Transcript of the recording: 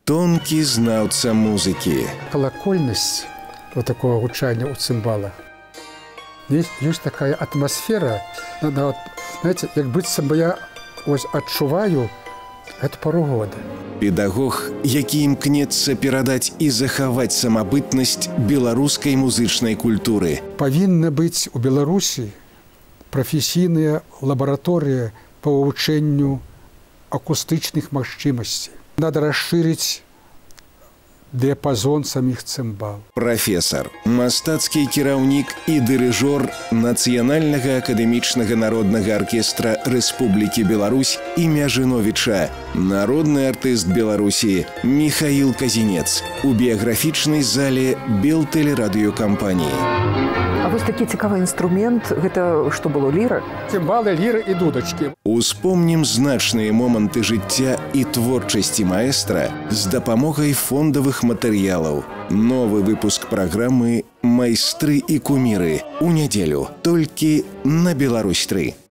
Тонкі знаўца музыкі. Колокольность вот такого гучания у цимбала. Есть такая атмосфера, знаете, как быццам бы я адчуваю эту пару года. Педагог, які імкнецца перадаць і захаваць самабытнасць беларускай музычнай культуры. Павінна быць у Беларусі прафесійная лабараторія па вывучэнню акустычных магчымасцей. Надо расширить диапазон самих цимбал. Прафесор, мастацкі кіраўнік і дырыжор Нацыянальнага акадэмічнага народнага аркестра Рэспублікі Беларусь імя Жыновіча, народны артыст Беларусі Михаил Казінец у біяграфічнай зале Белтэлерадыёкампаніі. А вось такі цікавы інструмент, гэта што было, ліра? Цимбалы, ліры і дудачкі. Успомнім значныя моманты жыцця і творчасці маэстра з дапамогай фондавых матэрыялаў. Новы выпуск праграмы «Майстры і куміры» у нядзелю толькі на Беларусь 3.